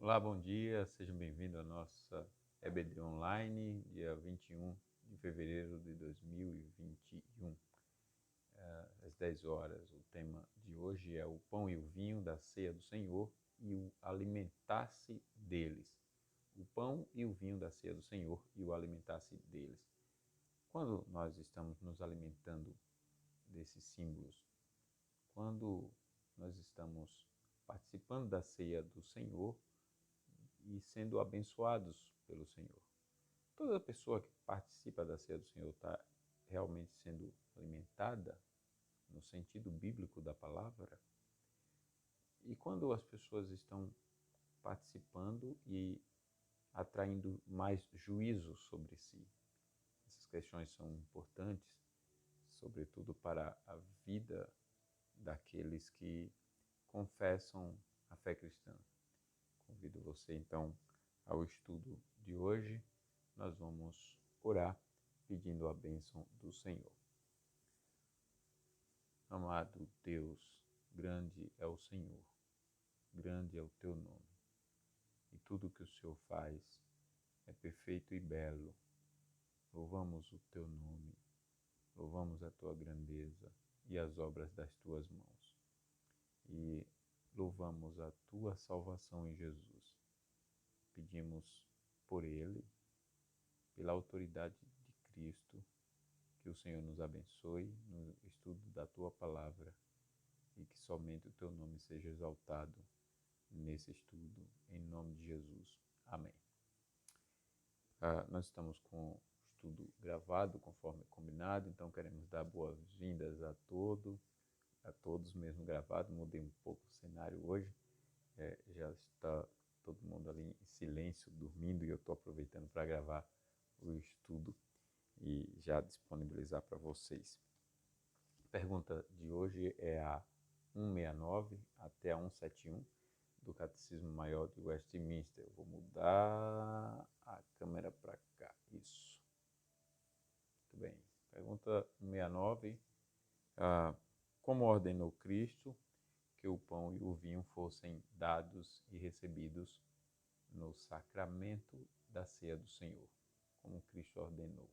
Olá, bom dia, sejam bem-vindos à nossa EBD Online, dia 21 de fevereiro de 2021, às 10 horas. O tema de hoje é o pão e o vinho da ceia do Senhor e o alimentar-se deles. O pão e o vinho da ceia do Senhor e o alimentar-se deles. Quando nós estamos nos alimentando desses símbolos, quando nós estamos participando da ceia do Senhor, e sendo abençoados pelo Senhor. Toda pessoa que participa da ceia do Senhor está realmente sendo alimentada no sentido bíblico da palavra. E quando as pessoas estão participando e atraindo mais juízo sobre si, essas questões são importantes, sobretudo para a vida daqueles que confessam a fé cristã. Convido você, então, ao estudo de hoje. Nós vamos orar pedindo a bênção do Senhor. Amado Deus, grande é o Senhor, grande é o teu nome. E tudo que o Senhor faz é perfeito e belo. Louvamos o teu nome, louvamos a tua grandeza e as obras das tuas mãos. E louvamos a tua salvação em Jesus. Pedimos por ele, pela autoridade de Cristo, que o Senhor nos abençoe no estudo da tua palavra e que somente o teu nome seja exaltado nesse estudo, em nome de Jesus. Amém. Nós estamos com o estudo gravado conforme combinado, então queremos dar boas-vindas a todos mesmo gravado. Mudei um pouco o cenário hoje, já está todo mundo ali em silêncio, dormindo, e eu estou aproveitando para gravar o estudo e já disponibilizar para vocês. A pergunta de hoje é a 169 até a 171 do Catecismo Maior de Westminster. Eu vou mudar a câmera para cá. Isso. Muito bem. Pergunta 169. Como ordenou Cristo que o pão e o vinho fossem dados e recebidos no sacramento da ceia do Senhor? Como Cristo ordenou?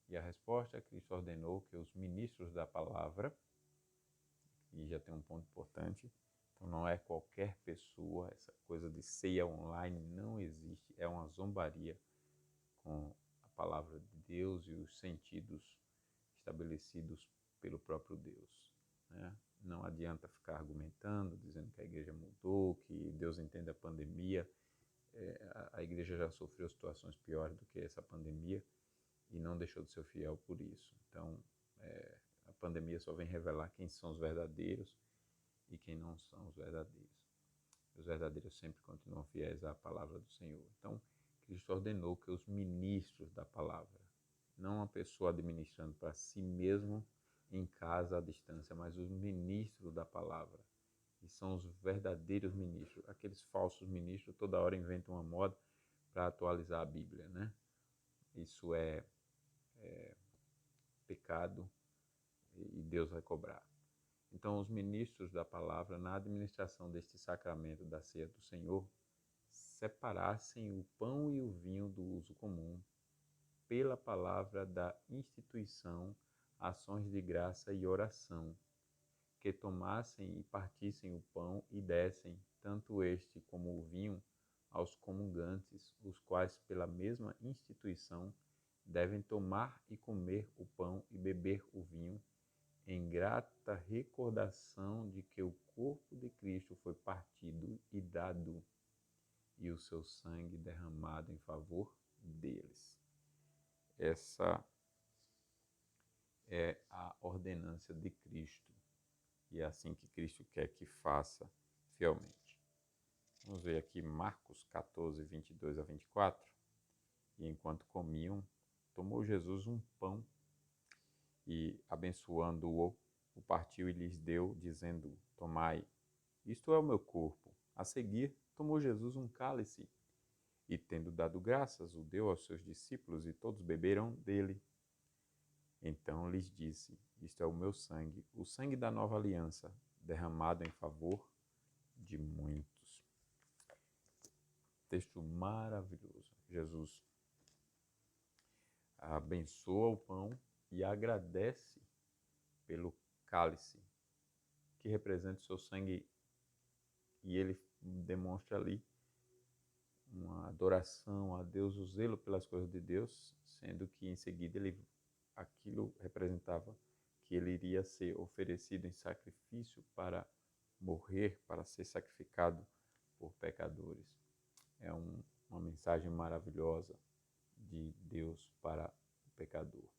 E a resposta é: Cristo ordenou que os ministros da palavra, e já tem um ponto importante, então não é qualquer pessoa, essa coisa de ceia online não existe, é uma zombaria com a palavra de Deus e os sentidos estabelecidos pelo próprio Deus, né? Não adianta ficar argumentando, dizendo que a igreja mudou, que Deus entende a pandemia. A igreja já sofreu situações piores do que essa pandemia e não deixou de ser fiel por isso. Então, a pandemia só vem revelar quem são os verdadeiros e quem não são os verdadeiros. Os verdadeiros sempre continuam fiéis à palavra do Senhor. Então, Cristo ordenou que os ministros da palavra, não a pessoa administrando para si mesmo em casa à distância, mas os ministros da palavra, que são os verdadeiros ministros. Aqueles falsos ministros toda hora inventam uma moda para atualizar a Bíblia, né? Isso é pecado e Deus vai cobrar. Então, os ministros da palavra, na administração deste sacramento da ceia do Senhor, separassem o pão e o vinho do uso comum pela palavra da instituição, ações de graça e oração, que tomassem e partissem o pão e dessem, tanto este como o vinho, aos comungantes, os quais, pela mesma instituição, devem tomar e comer o pão e beber o vinho, em grata recordação de que o corpo de Cristo foi partido e dado, e o seu sangue derramado em favor deles. Essa é a ordenança de Cristo, e é assim que Cristo quer que faça fielmente. Vamos ver aqui Marcos 14, 22 a 24. E enquanto comiam, tomou Jesus um pão e, abençoando-o, o partiu e lhes deu, dizendo: tomai, isto é o meu corpo. A seguir, tomou Jesus um cálice e, tendo dado graças, o deu aos seus discípulos, e todos beberam dele. Então lhes disse: isto é o meu sangue, o sangue da nova aliança, derramado em favor de muitos. Texto maravilhoso. Jesus abençoa o pão e agradece pelo cálice, que representa o seu sangue, e ele demonstra ali uma adoração a Deus, o zelo pelas coisas de Deus, sendo que em seguida aquilo representava que ele iria ser oferecido em sacrifício para morrer, para ser sacrificado por pecadores. É uma mensagem maravilhosa de Deus para o pecador.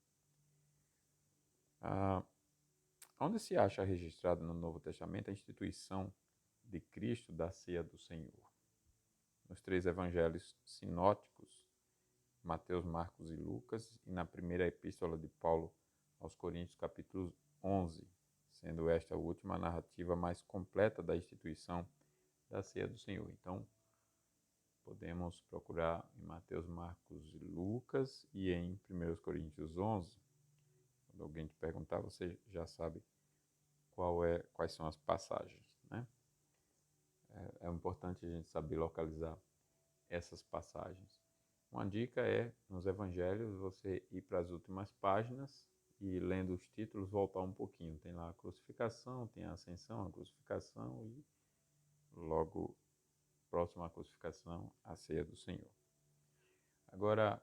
Onde se acha registrado no Novo Testamento a instituição de Cristo da ceia do Senhor? Nos 3 evangelhos sinóticos, Mateus, Marcos e Lucas, e na primeira epístola de Paulo aos Coríntios, capítulo 11, sendo esta a última narrativa mais completa da instituição da ceia do Senhor. Então, podemos procurar em Mateus, Marcos e Lucas e em 1 Coríntios 11. Quando alguém te perguntar, você já sabe quais são as passagens, né? É importante a gente saber localizar essas passagens. Uma dica é, nos evangelhos, você ir para as últimas páginas e, lendo os títulos, voltar um pouquinho. Tem lá a crucificação, tem a ascensão, a crucificação e logo próximo à crucificação, a ceia do Senhor. Agora,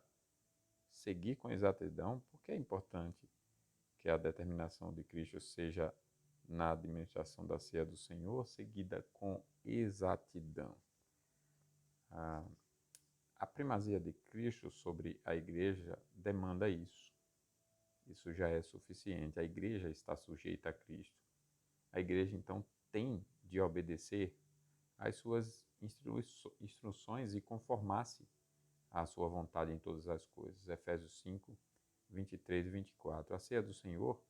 seguir com exatidão, porque é importante que a determinação de Cristo seja na administração da ceia do Senhor, seguida com exatidão. A primazia de Cristo sobre a igreja demanda isso. Isso já é suficiente. A igreja está sujeita a Cristo. A igreja, então, tem de obedecer às suas instruções e conformar-se à sua vontade em todas as coisas. Efésios 5, 23 e 24. A ceia do Senhor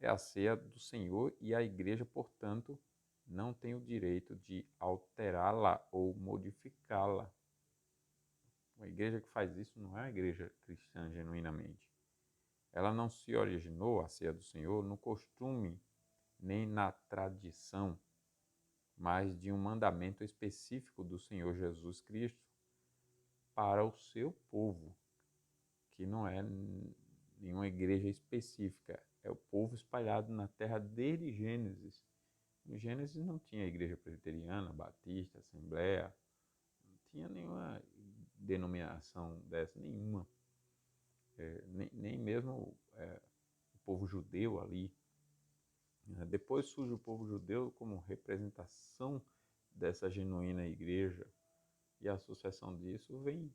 é a ceia do Senhor e a igreja, portanto, não tem o direito de alterá-la ou modificá-la. Uma igreja que faz isso não é uma igreja cristã genuinamente. Ela não se originou, a ceia do Senhor, no costume nem na tradição, mas de um mandamento específico do Senhor Jesus Cristo para o seu povo, que não é nenhuma igreja específica, é o povo espalhado na terra desde Gênesis. Em Gênesis não tinha igreja presbiteriana, batista, assembleia, não tinha nenhuma denominação dessa, nenhuma. Nem mesmo o povo judeu ali. Depois surge o povo judeu como representação dessa genuína igreja, e a sucessão disso vem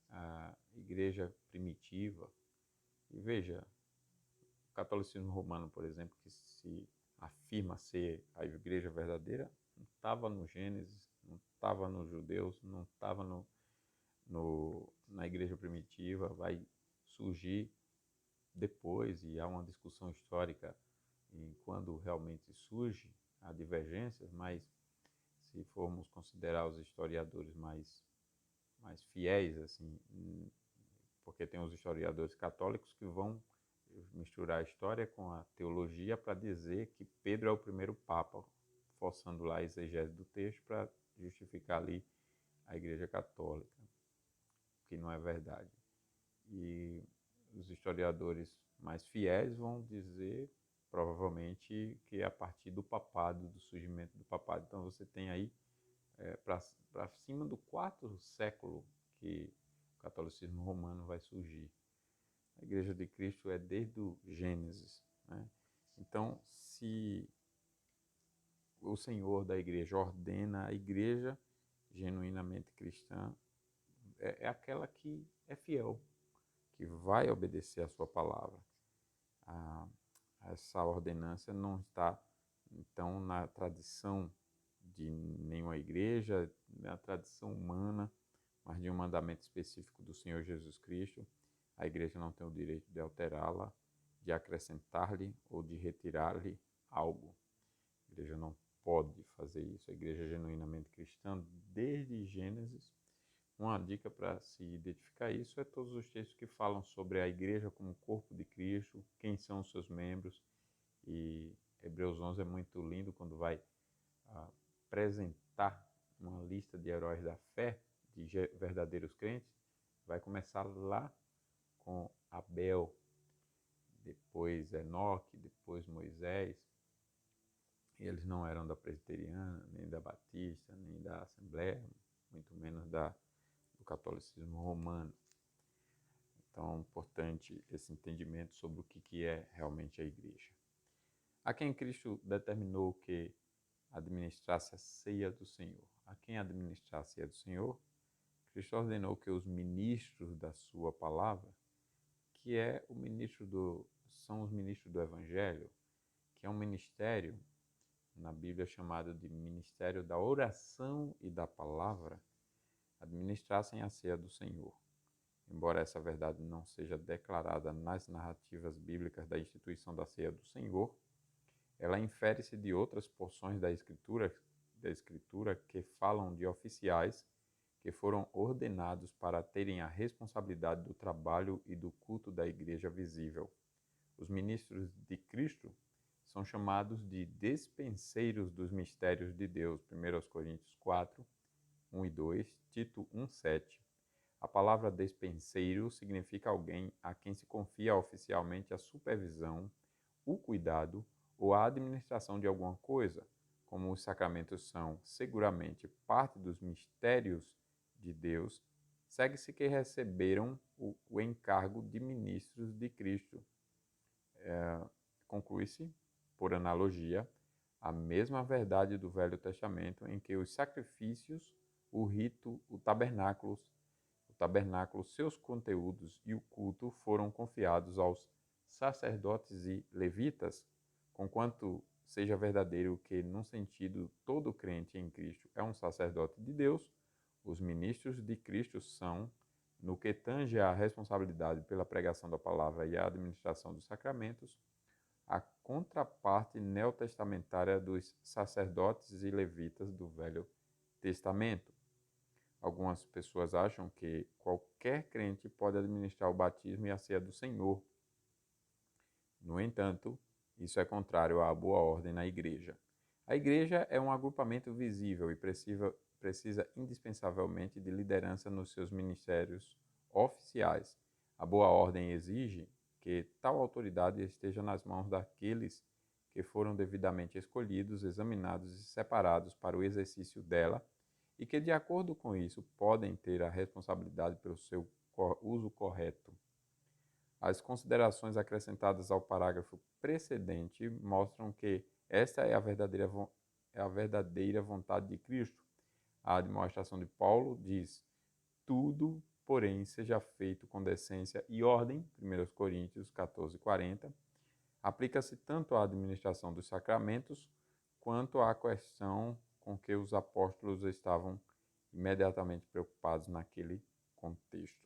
a igreja primitiva. E veja, o catolicismo romano, por exemplo, que se afirma ser a igreja verdadeira, não estava no Gênesis, não estava nos judeus, não estava na igreja primitiva, vai surgir depois, e há uma discussão histórica em quando realmente surge, há divergências, mas se formos considerar os historiadores mais fiéis, assim, porque tem os historiadores católicos que vão misturar a história com a teologia para dizer que Pedro é o primeiro papa, forçando lá a exegese do texto para justificar ali a Igreja Católica, que não é verdade. E os historiadores mais fiéis vão dizer, provavelmente, que é a partir do papado, do surgimento do papado. Então você tem aí, para cima do 4º século, que o catolicismo romano vai surgir. A Igreja de Cristo é desde o Gênesis, né? Então, se o Senhor da igreja ordena a igreja genuinamente cristã, é aquela que é fiel, que vai obedecer a sua palavra. Essa ordenância não está, então, na tradição de nenhuma igreja, na tradição humana, mas de um mandamento específico do Senhor Jesus Cristo. A igreja não tem o direito de alterá-la, de acrescentar-lhe ou de retirar-lhe algo. A igreja não pode fazer isso. A igreja é genuinamente cristã desde Gênesis. Uma dica para se identificar isso é todos os textos que falam sobre a igreja como corpo de Cristo, quem são os seus membros. E Hebreus 11 é muito lindo quando vai apresentar uma lista de heróis da fé, de verdadeiros crentes vai começar lá com Abel, depois Enoque, depois Moisés. Eles não eram da presbiteriana, nem da batista, nem da assembleia, muito menos do catolicismo romano. Então, é importante esse entendimento sobre o que é realmente a igreja. A quem Cristo determinou que administrasse a ceia do Senhor. A quem administrar a ceia do Senhor, Cristo ordenou que os ministros da sua palavra, que são os ministros do Evangelho, que é um ministério na Bíblia chamado de ministério da oração e da palavra, administrassem a ceia do Senhor. Embora essa verdade não seja declarada nas narrativas bíblicas da instituição da ceia do Senhor, ela infere-se de outras porções da Escritura que falam de oficiais que foram ordenados para terem a responsabilidade do trabalho e do culto da igreja visível. Os ministros de Cristo são chamados de despenseiros dos mistérios de Deus, 1 Coríntios 4, 1 e 2, Tito 1, 7. A palavra despenseiro significa alguém a quem se confia oficialmente a supervisão, o cuidado ou a administração de alguma coisa. Como os sacramentos são seguramente parte dos mistérios de Deus, segue-se que receberam o encargo de ministros de Cristo. Conclui-se, por analogia, a mesma verdade do Velho Testamento em que os sacrifícios, o rito, o tabernáculo, seus conteúdos e o culto foram confiados aos sacerdotes e levitas, conquanto seja verdadeiro que, num sentido, todo crente em Cristo é um sacerdote de Deus, os ministros de Cristo são, no que tange à responsabilidade pela pregação da palavra e à administração dos sacramentos, a contraparte neotestamentária dos sacerdotes e levitas do Velho Testamento. Algumas pessoas acham que qualquer crente pode administrar o batismo e a ceia do Senhor. No entanto, isso é contrário à boa ordem na igreja. A igreja é um agrupamento visível e precisa indispensavelmente de liderança nos seus ministérios oficiais. A boa ordem exige que tal autoridade esteja nas mãos daqueles que foram devidamente escolhidos, examinados e separados para o exercício dela e que, de acordo com isso, podem ter a responsabilidade pelo seu uso correto. As considerações acrescentadas ao parágrafo precedente mostram que esta é a verdadeira vontade de Cristo. A demonstração de Paulo diz: tudo, porém, seja feito com decência e ordem, 1 Coríntios 14, 40, aplica-se tanto à administração dos sacramentos quanto à questão com que os apóstolos estavam imediatamente preocupados naquele contexto.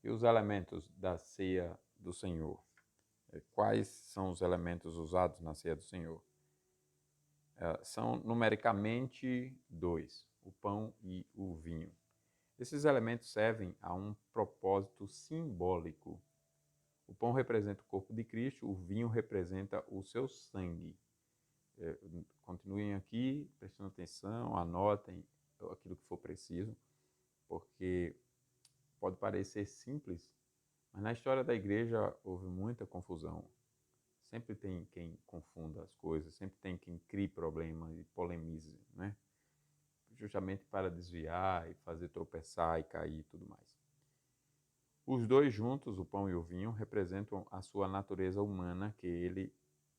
E os elementos da ceia do Senhor? Quais são os elementos usados na ceia do Senhor? São numericamente 2, o pão e o vinho. Esses elementos servem a um propósito simbólico. O pão representa o corpo de Cristo, o vinho representa o seu sangue. Continuem aqui, prestando atenção, anotem aquilo que for preciso, porque pode parecer simples, mas na história da igreja houve muita confusão. Sempre tem quem confunda as coisas, sempre tem quem crie problemas e polemize, né? Justamente para desviar e fazer tropeçar e cair e tudo mais. Os dois juntos, o pão e o vinho, representam a sua natureza humana que ele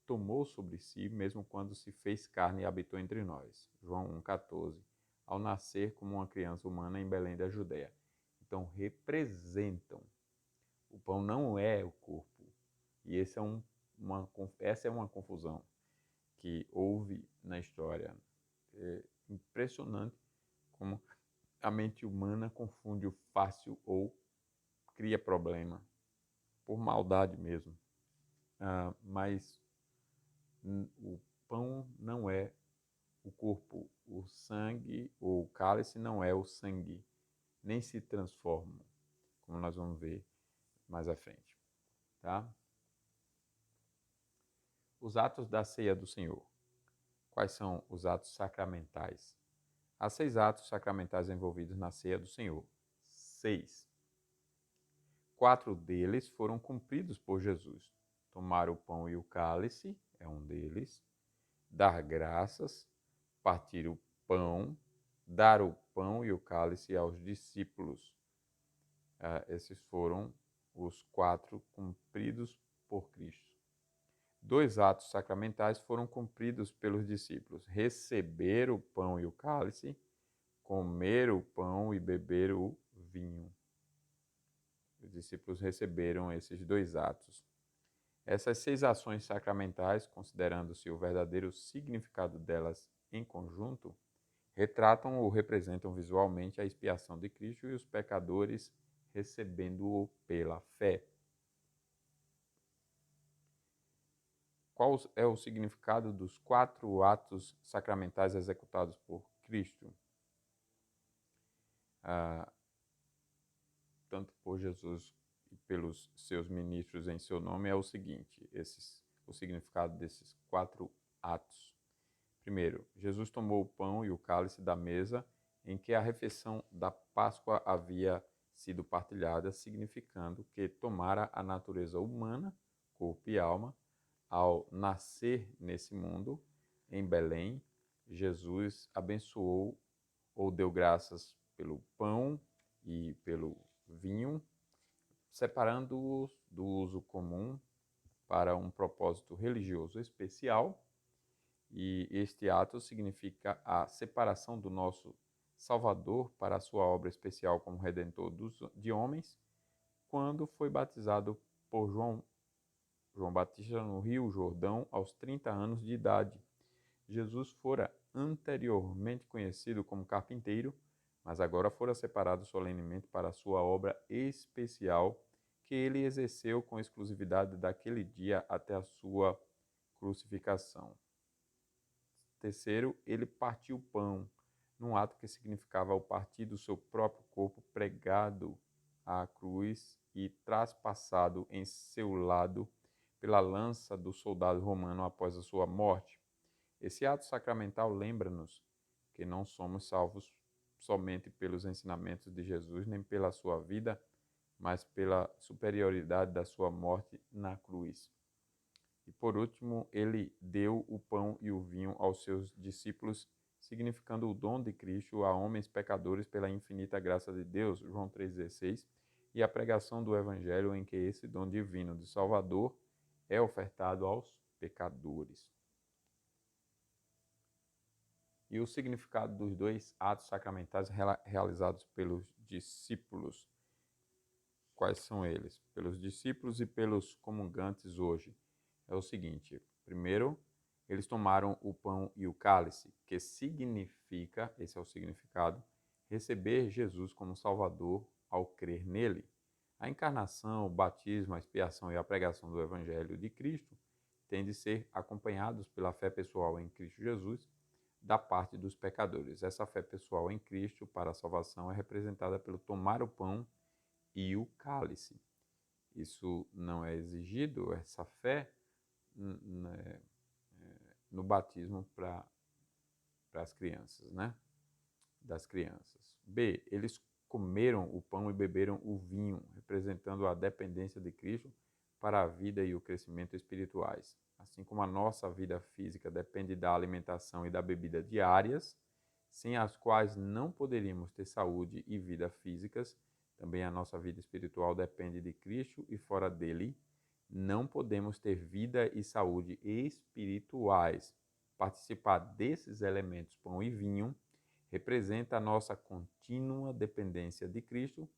tomou sobre si, mesmo quando se fez carne e habitou entre nós. João 1,14. Ao nascer como uma criança humana em Belém da Judéia. Então, representam. O pão não é o corpo. E essa é uma confusão que houve na história. É impressionante como a mente humana confunde o fácil ou cria problema, por maldade mesmo. Mas o pão não é o corpo, o sangue ou o cálice não é o sangue, nem se transformam, como nós vamos ver mais à frente. Tá? Os atos da ceia do Senhor. Quais são os atos sacramentais? Há 6 atos sacramentais envolvidos na ceia do Senhor. 6. 4 deles foram cumpridos por Jesus. Tomar o pão e o cálice é um deles. Dar graças, partir o pão, dar o pão e o cálice aos discípulos. Esses foram os 4 cumpridos por Cristo. 2 atos sacramentais foram cumpridos pelos discípulos: receber o pão e o cálice, comer o pão e beber o vinho. Os discípulos receberam esses 2 atos. Essas 6 ações sacramentais, considerando-se o verdadeiro significado delas em conjunto, retratam ou representam visualmente a expiação de Cristo e os pecadores recebendo-o pela fé. Qual é o significado dos 4 atos sacramentais executados por Cristo? Tanto por Jesus e pelos seus ministros em seu nome, é o seguinte: o significado desses 4 atos. Primeiro, Jesus tomou o pão e o cálice da mesa em que a refeição da Páscoa havia sido partilhada, significando que tomara a natureza humana, corpo e alma. Ao nascer nesse mundo, em Belém, Jesus abençoou ou deu graças pelo pão e pelo vinho, separando-os do uso comum para um propósito religioso especial. E este ato significa a separação do nosso Salvador para a sua obra especial como Redentor de homens, quando foi batizado por João Batista no Rio Jordão aos 30 anos de idade. Jesus fora anteriormente conhecido como carpinteiro, mas agora fora separado solenemente para a sua obra especial, que ele exerceu com exclusividade daquele dia até a sua crucificação. Terceiro, ele partiu o pão, num ato que significava o partir do seu próprio corpo pregado à cruz e traspassado em seu lado pela lança do soldado romano após a sua morte. Esse ato sacramental lembra-nos que não somos salvos somente pelos ensinamentos de Jesus, nem pela sua vida, mas pela superioridade da sua morte na cruz. E por último, ele deu o pão e o vinho aos seus discípulos, significando o dom de Cristo a homens pecadores pela infinita graça de Deus, João 3,16, e a pregação do Evangelho em que esse dom divino de Salvador é ofertado aos pecadores. E o significado dos 2 atos sacramentais realizados pelos discípulos. Quais são eles? Pelos discípulos e pelos comungantes hoje. É o seguinte: primeiro, eles tomaram o pão e o cálice, que significa, esse é o significado, receber Jesus como Salvador ao crer nele. A encarnação, o batismo, a expiação e a pregação do Evangelho de Cristo têm de ser acompanhados pela fé pessoal em Cristo Jesus da parte dos pecadores. Essa fé pessoal em Cristo para a salvação é representada pelo tomar o pão e o cálice. Isso não é exigido, essa fé, no batismo para as crianças, né? Das crianças. B. Eles comeram o pão e beberam o vinho, representando a dependência de Cristo para a vida e o crescimento espirituais. Assim como a nossa vida física depende da alimentação e da bebida diárias, sem as quais não poderíamos ter saúde e vida físicas, também a nossa vida espiritual depende de Cristo e fora dele não podemos ter vida e saúde espirituais. Participar desses elementos, pão e vinho, representa a nossa contínua dependência de Cristo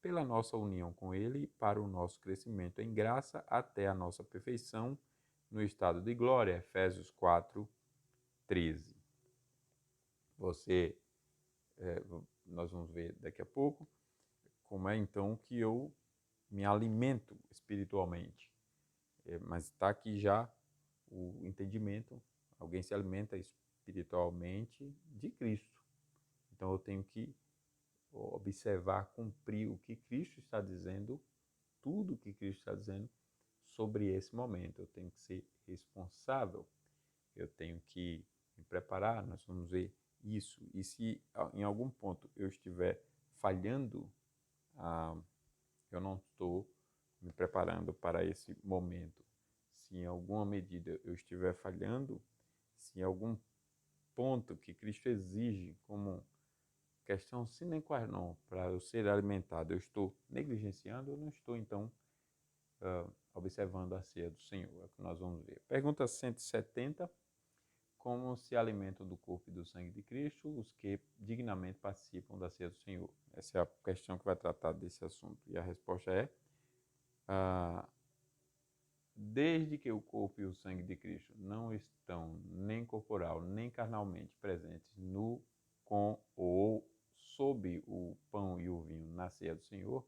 pela nossa união com Ele para o nosso crescimento em graça até a nossa perfeição no estado de glória. Efésios 4:13. Nós vamos ver daqui a pouco como é então que eu me alimento espiritualmente. Mas está aqui já o entendimento. Alguém se alimenta espiritualmente de Cristo. Então eu tenho que observar, cumprir o que Cristo está dizendo, tudo o que Cristo está dizendo sobre esse momento, eu tenho que ser responsável, eu tenho que me preparar, nós vamos ver isso. E se em algum ponto eu estiver falhando, eu não estou me preparando para esse momento. Se em alguma medida eu estiver falhando, se em algum ponto que Cristo exige como questão sine qua non para eu ser alimentado, eu estou negligenciando, eu não estou, então, observando a ceia do Senhor. É o que nós vamos ver. Pergunta 170. Como se alimentam do corpo e do sangue de Cristo os que dignamente participam da ceia do Senhor? Essa é a questão que vai tratar desse assunto. E a resposta é: desde que o corpo e o sangue de Cristo não estão nem corporal nem carnalmente presentes no, com ou sob o pão e o vinho na ceia do Senhor,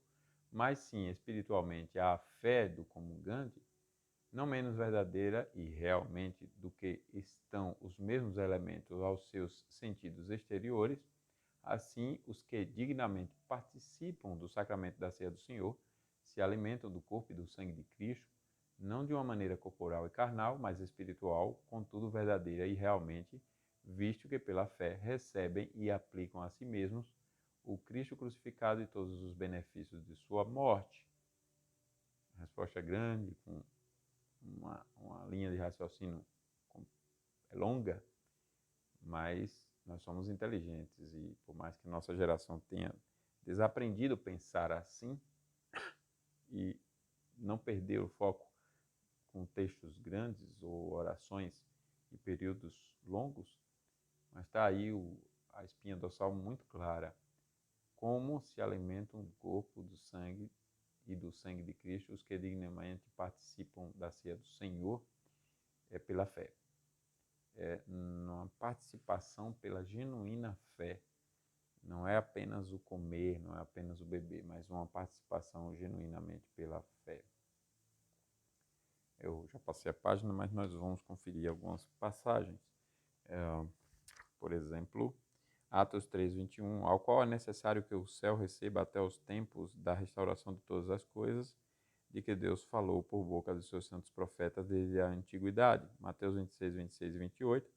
mas sim espiritualmente a fé do comungante, não menos verdadeira e realmente do que estão os mesmos elementos aos seus sentidos exteriores, assim os que dignamente participam do sacramento da ceia do Senhor se alimentam do corpo e do sangue de Cristo, não de uma maneira corporal e carnal, mas espiritual, contudo verdadeira e realmente, visto que pela fé recebem e aplicam a si mesmos o Cristo crucificado e todos os benefícios de sua morte. A resposta é grande, com uma linha de raciocínio longa, mas nós somos inteligentes e por mais que nossa geração tenha desaprendido pensar assim e não perder o foco com textos grandes ou orações e períodos longos, mas está aí a espinha dorsal muito clara. Como se alimentam do corpo, do sangue e do sangue de Cristo os que dignamente participam da ceia do Senhor pela fé. Uma participação pela genuína fé. Não é apenas o comer, não é apenas o beber, mas uma participação genuinamente pela fé. Eu já passei a página, mas nós vamos conferir algumas passagens. Por exemplo, Atos 3:21, ao qual é necessário que o céu receba até os tempos da restauração de todas as coisas, de que Deus falou por boca dos seus santos profetas desde a antiguidade. Mateus 26, 26 e 28.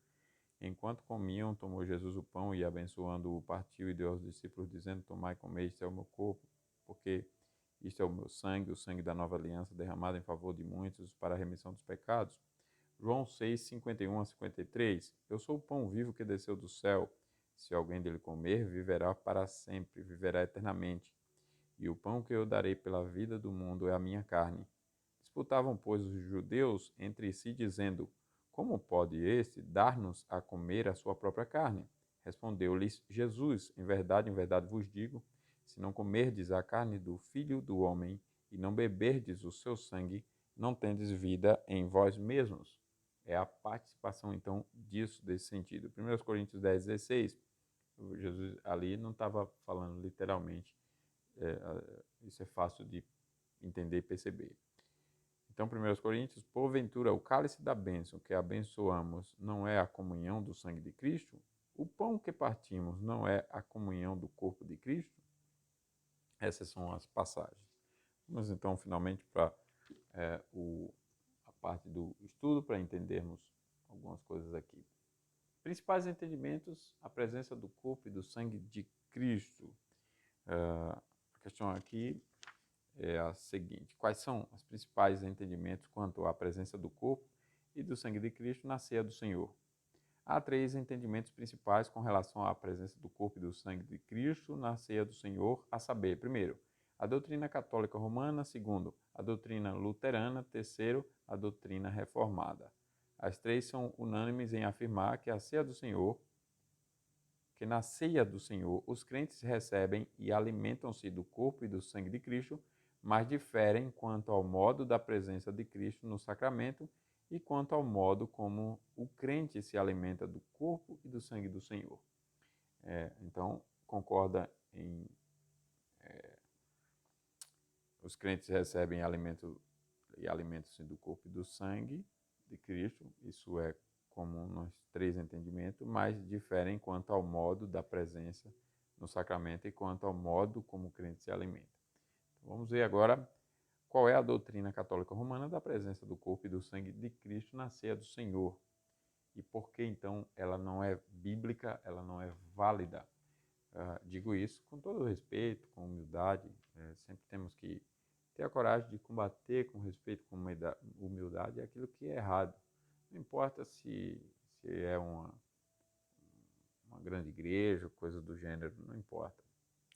Enquanto comiam, tomou Jesus o pão e, abençoando-o, partiu e deu aos discípulos, dizendo: Tomai e comei, este é o meu corpo, porque isto é o sangue da nova aliança, derramado em favor de muitos para a remissão dos pecados. João 6, 51 a 53. Eu sou o pão vivo que desceu do céu. Se alguém dele comer, viverá para sempre, viverá eternamente. E o pão que eu darei pela vida do mundo é a minha carne. Disputavam, pois, os judeus entre si, dizendo: Como pode este dar-nos a comer a sua própria carne? Respondeu-lhes Jesus: em verdade vos digo, se não comerdes a carne do Filho do Homem e não beberdes o seu sangue, não tendes vida em vós mesmos. É a participação, então, desse sentido. 1 Coríntios 10, 16, Jesus ali não estava falando literalmente, isso é fácil de entender e perceber. Então, 1 Coríntios, porventura, o cálice da bênção que abençoamos não é a comunhão do sangue de Cristo? O pão que partimos não é a comunhão do corpo de Cristo? Essas são as passagens. Vamos então, finalmente, para a parte do estudo, para entendermos algumas coisas aqui. Principais entendimentos, a presença do corpo e do sangue de Cristo. A questão aqui é a seguinte: quais são os principais entendimentos quanto à presença do corpo e do sangue de Cristo na ceia do Senhor? Há 3 entendimentos principais com relação à presença do corpo e do sangue de Cristo na ceia do Senhor, a saber, primeiro, a doutrina católica romana, segundo, a doutrina luterana, terceiro, a doutrina reformada. As 3 são unânimes em afirmar que na ceia do Senhor os crentes recebem e alimentam-se do corpo e do sangue de Cristo, mas diferem quanto ao modo da presença de Cristo no sacramento e quanto ao modo como o crente se alimenta do corpo e do sangue do Senhor. Então, concorda em... os crentes recebem alimentam-se do corpo e do sangue de Cristo, isso é comum nos 3 entendimentos, mas diferem quanto ao modo da presença no sacramento e quanto ao modo como o crente se alimenta. Então, vamos ver agora qual é a doutrina católica romana da presença do corpo e do sangue de Cristo na ceia do Senhor. E por que, então, ela não é bíblica, ela não é válida? Digo isso com todo respeito, com humildade. Sempre temos que ter a coragem de combater com respeito, com humildade, aquilo que é errado. Não importa se é uma grande igreja, coisa do gênero, não importa.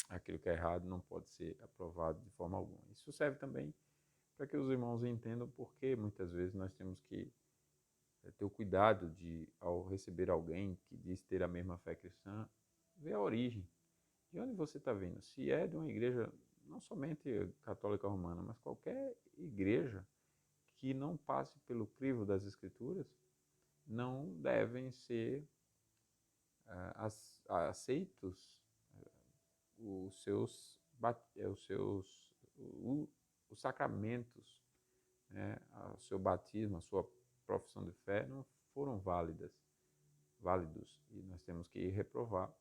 Aquilo que é errado não pode ser aprovado de forma alguma. Isso serve também para que os irmãos entendam por que muitas vezes nós temos que ter o cuidado de, ao receber alguém que diz ter a mesma fé cristã, ver a origem. De onde você está vindo? Se é de uma igreja, não somente católica romana, mas qualquer igreja que não passe pelo crivo das Escrituras, não devem ser aceitos os seus, os seus os sacramentos, né, o seu batismo, a sua profissão de fé não foram válidos, e nós temos que reprovar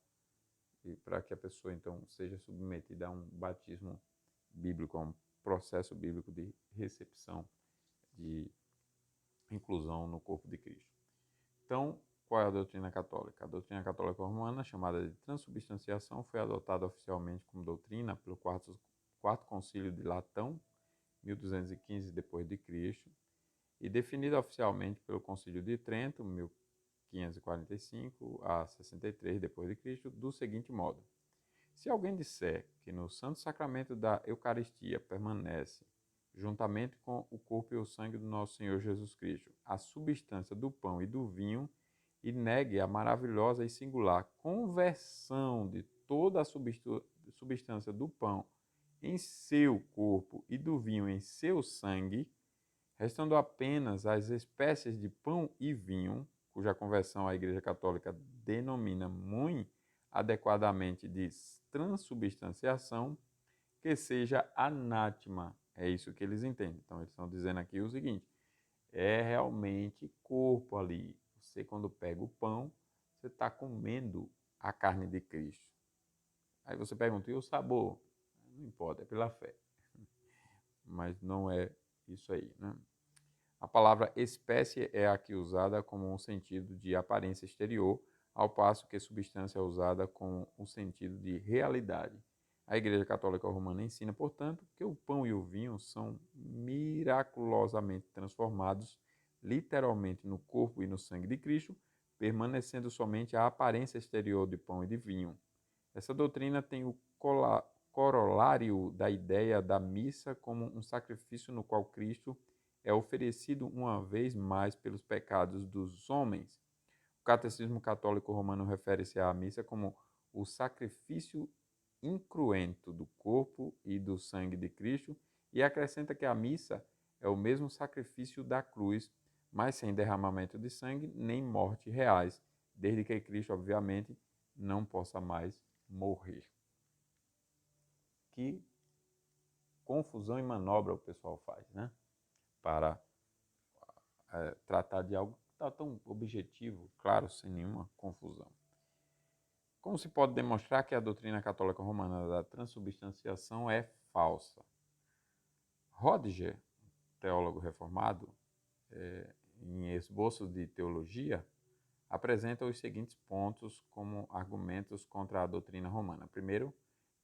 e para que a pessoa então seja submetida a um batismo bíblico, a um processo bíblico de recepção, de inclusão no corpo de Cristo. Então, qual é a doutrina católica? A doutrina católica romana, chamada de transubstanciação, foi adotada oficialmente como doutrina pelo quarto concílio de Latão, 1215 d.C., e definida oficialmente pelo Concílio de Trento, 1545 a 63 d.C., do seguinte modo: se alguém disser que no santo sacramento da Eucaristia permanece, juntamente com o corpo e o sangue do nosso Senhor Jesus Cristo, a substância do pão e do vinho, e negue a maravilhosa e singular conversão de toda a substância do pão em seu corpo e do vinho em seu sangue, restando apenas as espécies de pão e vinho, cuja conversão a Igreja Católica denomina muito adequadamente de transubstanciação, que seja anátema. É isso que eles entendem. Então, eles estão dizendo aqui o seguinte: é realmente corpo ali. Você, quando pega o pão, você está comendo a carne de Cristo. Aí você pergunta, e o sabor? Não importa, é pela fé. Mas não é isso aí, né? A palavra espécie é aqui usada como um sentido de aparência exterior, ao passo que substância é usada com o sentido de realidade. A Igreja Católica Romana ensina, portanto, que o pão e o vinho são miraculosamente transformados, literalmente, no corpo e no sangue de Cristo, permanecendo somente a aparência exterior de pão e de vinho. Essa doutrina tem o corolário da ideia da missa como um sacrifício no qual Cristo é oferecido uma vez mais pelos pecados dos homens. O Catecismo Católico Romano refere-se à missa como o sacrifício incruento do corpo e do sangue de Cristo e acrescenta que a missa é o mesmo sacrifício da cruz, mas sem derramamento de sangue nem morte reais, desde que Cristo, obviamente, não possa mais morrer. Que confusão e manobra o pessoal faz, né? Para tratar de algo que está tão objetivo, claro, sem nenhuma confusão. Como se pode demonstrar que a doutrina católica romana da transubstanciação é falsa? Rödiger, teólogo reformado, em Esboços de Teologia, apresenta os seguintes pontos como argumentos contra a doutrina romana. Primeiro,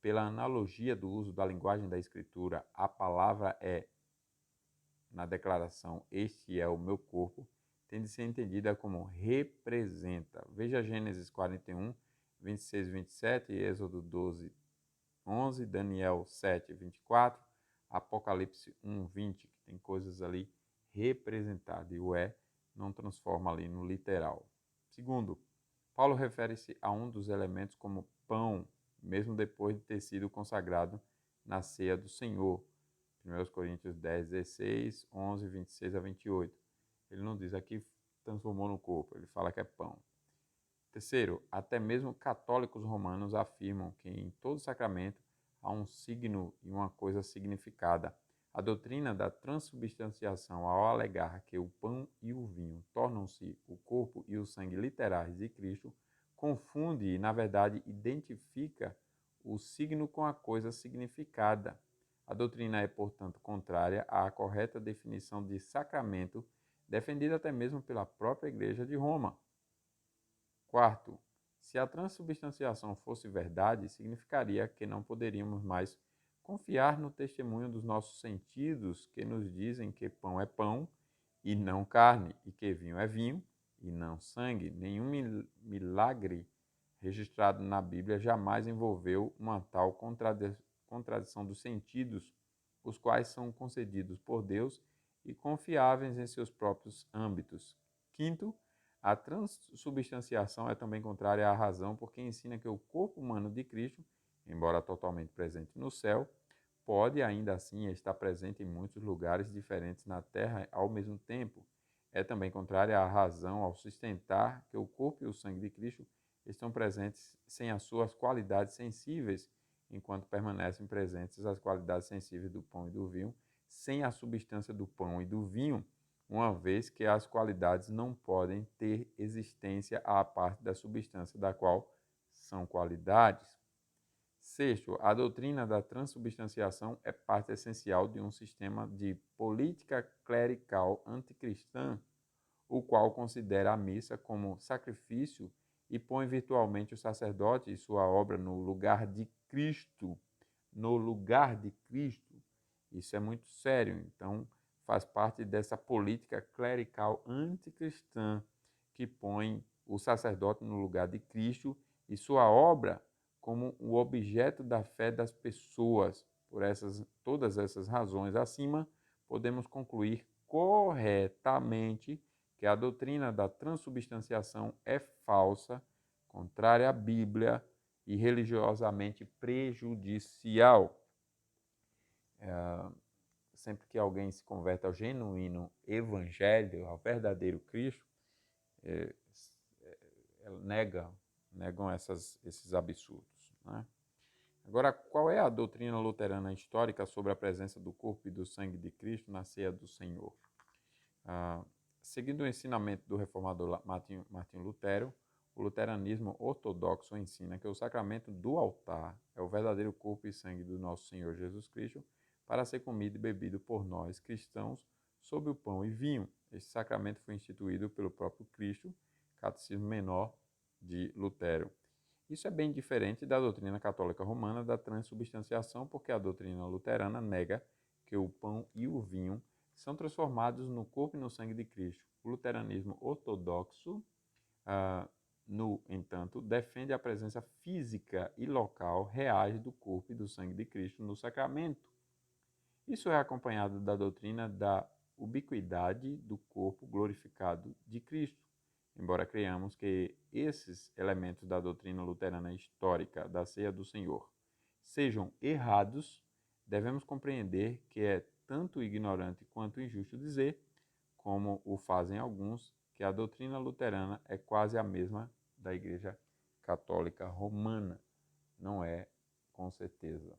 pela analogia do uso da linguagem da Escritura, a palavra é, na declaração, este é o meu corpo, tem de ser entendida como representa. Veja Gênesis 41, 26 e 27, Êxodo 12, 11, Daniel 7, 24, Apocalipse 1, 20, que tem coisas ali representadas, e o não transforma ali no literal. Segundo, Paulo refere-se a um dos elementos como pão, mesmo depois de ter sido consagrado na ceia do Senhor. 1 Coríntios 10, 16, 11, 26 a 28. Ele não diz aqui transformou no corpo, ele fala que é pão. Terceiro, até mesmo católicos romanos afirmam que em todo sacramento há um signo e uma coisa significada. A doutrina da transubstanciação, ao alegar que o pão e o vinho tornam-se o corpo e o sangue literais de Cristo, confunde e, na verdade, identifica o signo com a coisa significada. A doutrina é, portanto, contrária à correta definição de sacramento, defendida até mesmo pela própria Igreja de Roma. Quarto, se a transubstanciação fosse verdade, significaria que não poderíamos mais confiar no testemunho dos nossos sentidos, que nos dizem que pão é pão e não carne, e que vinho é vinho e não sangue. Nenhum milagre registrado na Bíblia jamais envolveu uma tal contradição dos sentidos, os quais são concedidos por Deus e confiáveis em seus próprios âmbitos. Quinto, a transubstanciação é também contrária à razão, porque ensina que o corpo humano de Cristo, embora totalmente presente no céu, pode ainda assim estar presente em muitos lugares diferentes na terra ao mesmo tempo. É também contrária à razão ao sustentar que o corpo e o sangue de Cristo estão presentes sem as suas qualidades sensíveis, enquanto permanecem presentes as qualidades sensíveis do pão e do vinho, sem a substância do pão e do vinho, uma vez que as qualidades não podem ter existência à parte da substância da qual são qualidades. Sexto, a doutrina da transubstanciação é parte essencial de um sistema de política clerical anticristã, o qual considera a missa como sacrifício e põe virtualmente o sacerdote e sua obra no lugar de Cristo. No lugar de Cristo. Isso é muito sério. Então, faz parte dessa política clerical anticristã que põe o sacerdote no lugar de Cristo e sua obra como o objeto da fé das pessoas. Por todas essas razões acima, podemos concluir corretamente que a doutrina da transubstanciação é falsa, contrária à Bíblia e religiosamente prejudicial. Sempre que alguém se converte ao genuíno evangelho, ao verdadeiro Cristo, negam esses absurdos, né? Agora, qual é a doutrina luterana histórica sobre a presença do corpo e do sangue de Cristo na ceia do Senhor? Seguindo o ensinamento do reformador Martinho Lutero, o luteranismo ortodoxo ensina que o sacramento do altar é o verdadeiro corpo e sangue do nosso Senhor Jesus Cristo para ser comido e bebido por nós cristãos sob o pão e vinho. Este sacramento foi instituído pelo próprio Cristo, Catecismo Menor de Lutero. Isso é bem diferente da doutrina católica romana da transubstanciação, porque a doutrina luterana nega que o pão e o vinho são transformados no corpo e no sangue de Cristo. O luteranismo ortodoxo, no entanto, defende a presença física e local reais do corpo e do sangue de Cristo no sacramento. Isso é acompanhado da doutrina da ubiquidade do corpo glorificado de Cristo. Embora creiamos que esses elementos da doutrina luterana histórica da ceia do Senhor sejam errados, devemos compreender que é tanto ignorante quanto injusto dizer, como o fazem alguns, que a doutrina luterana é quase a mesma da Igreja Católica Romana. Não é, com certeza.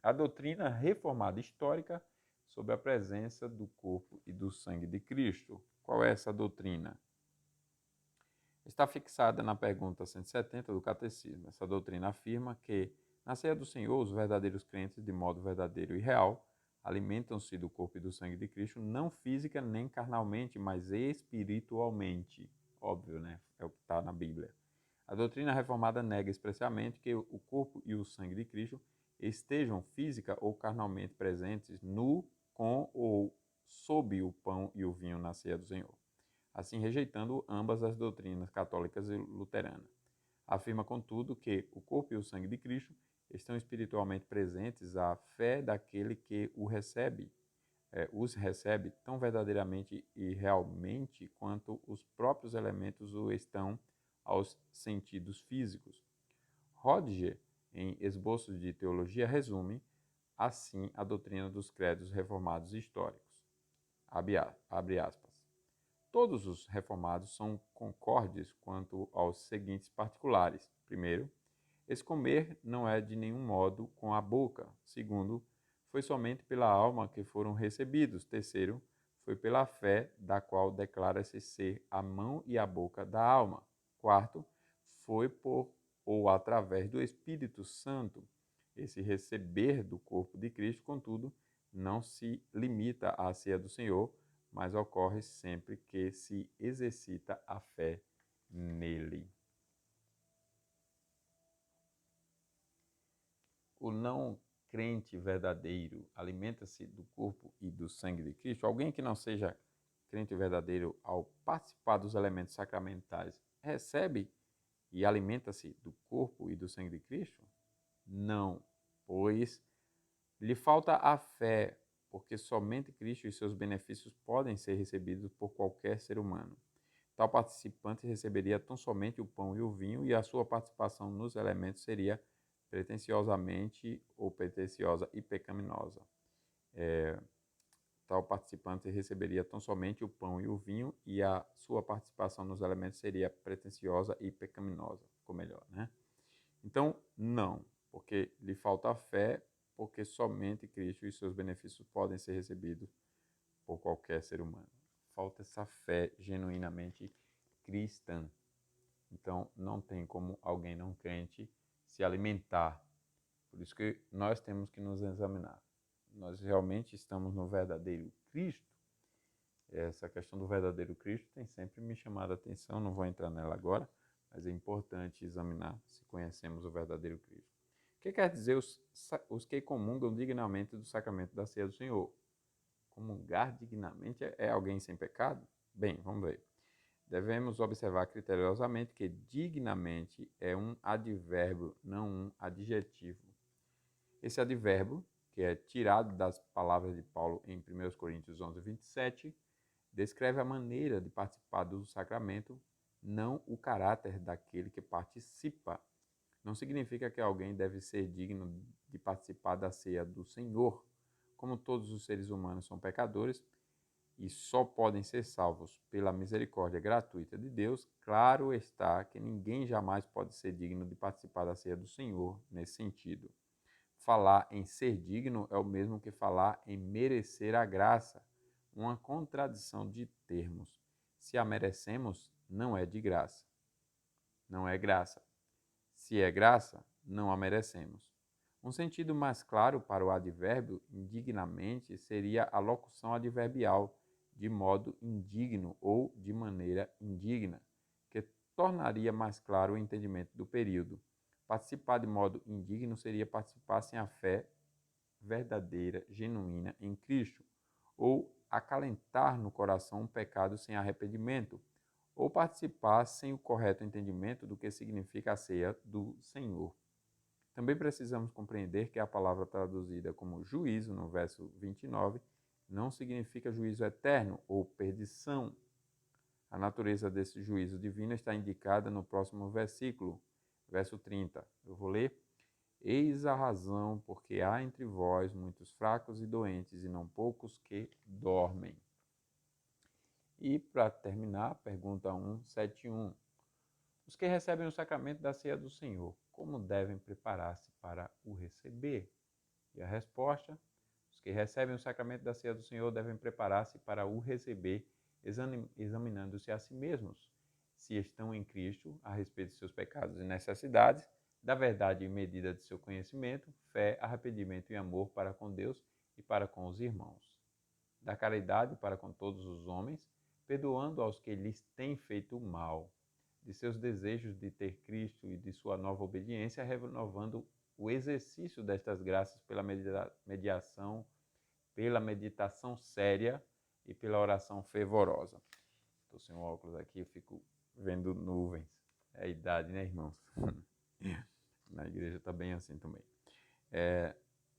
A doutrina reformada histórica sobre a presença do corpo e do sangue de Cristo. Qual é essa doutrina? Está fixada na pergunta 170 do Catecismo. Essa doutrina afirma que, na ceia do Senhor, os verdadeiros crentes, de modo verdadeiro e real, alimentam-se do corpo e do sangue de Cristo, não física nem carnalmente, mas espiritualmente. Óbvio, né? É o que está na Bíblia. A doutrina reformada nega expressamente que o corpo e o sangue de Cristo estejam física ou carnalmente presentes no, com ou sob o pão e o vinho na ceia do Senhor, assim rejeitando ambas as doutrinas católicas e luterana. Afirma, contudo, que o corpo e o sangue de Cristo estão espiritualmente presentes à fé daquele que os recebe tão verdadeiramente e realmente quanto os próprios elementos o estão aos sentidos físicos. Rodger, em Esboços de Teologia, resume assim a doutrina dos credos reformados históricos. Abre aspas. Todos os reformados são concordes quanto aos seguintes particulares. Primeiro, esse comer não é de nenhum modo com a boca. Segundo, foi somente pela alma que foram recebidos. Terceiro, foi pela fé, da qual declara-se ser a mão e a boca da alma. Quarto, foi por ou através do Espírito Santo. Esse receber do corpo de Cristo, contudo, não se limita à ceia do Senhor, mas ocorre sempre que se exercita a fé nele. O não crente verdadeiro alimenta-se do corpo e do sangue de Cristo? Alguém que não seja crente verdadeiro, ao participar dos elementos sacramentais, recebe e alimenta-se do corpo e do sangue de Cristo? Não, pois lhe falta a fé, porque somente Cristo e seus benefícios podem ser recebidos por qualquer ser humano. Tal participante receberia tão somente o pão e o vinho, e a sua participação nos elementos seria pretensiosamente ou pretensiosa e pecaminosa. Tal participante receberia tão somente o pão e o vinho, e a sua participação nos elementos seria pretensiosa e pecaminosa. Ficou melhor, né? Então, não, porque lhe falta a fé, porque somente Cristo e seus benefícios podem ser recebidos por qualquer ser humano. Falta essa fé genuinamente cristã. Então, não tem como alguém não crente se alimentar. Por isso que nós temos que nos examinar. Nós realmente estamos no verdadeiro Cristo? Essa questão do verdadeiro Cristo tem sempre me chamado a atenção, não vou entrar nela agora, mas é importante examinar se conhecemos o verdadeiro Cristo. O que quer dizer os que comungam dignamente do sacramento da ceia do Senhor? Comungar dignamente é alguém sem pecado? Bem, vamos ver. Devemos observar criteriosamente que dignamente é um advérbio, não um adjetivo. Esse advérbio, que é tirado das palavras de Paulo em 1 Coríntios 11, 27, descreve a maneira de participar do sacramento, não o caráter daquele que participa. Não significa que alguém deve ser digno de participar da ceia do Senhor. Como todos os seres humanos são pecadores e só podem ser salvos pela misericórdia gratuita de Deus, claro está que ninguém jamais pode ser digno de participar da ceia do Senhor nesse sentido. Falar em ser digno é o mesmo que falar em merecer a graça, uma contradição de termos. Se a merecemos, não é de graça. Não é graça. Se é graça, não a merecemos. Um sentido mais claro para o advérbio indignamente seria a locução adverbial, de modo indigno ou de maneira indigna, que tornaria mais claro o entendimento do período. Participar de modo indigno seria participar sem a fé verdadeira, genuína em Cristo, ou acalentar no coração um pecado sem arrependimento, ou participar sem o correto entendimento do que significa a ceia do Senhor. Também precisamos compreender que a palavra traduzida como juízo no verso 29 não significa juízo eterno ou perdição. A natureza desse juízo divino está indicada no próximo versículo, verso 30. Eu vou ler. Eis a razão porque há entre vós muitos fracos e doentes, e não poucos que dormem. E, para terminar, pergunta 171. Os que recebem o sacramento da ceia do Senhor, como devem preparar-se para o receber? E a resposta: os que recebem o sacramento da ceia do Senhor devem preparar-se para o receber, examinando-se a si mesmos, se estão em Cristo, a respeito de seus pecados e necessidades, da verdade e medida de seu conhecimento, fé, arrependimento e amor para com Deus e para com os irmãos. Da caridade para com todos os homens, perdoando aos que lhes têm feito mal, de seus desejos de ter Cristo e de sua nova obediência, renovando o exercício destas graças pela meditação séria e pela oração fervorosa. Estou sem o óculos aqui, eu fico vendo nuvens. É a idade, né, irmãos? Na igreja está bem assim também.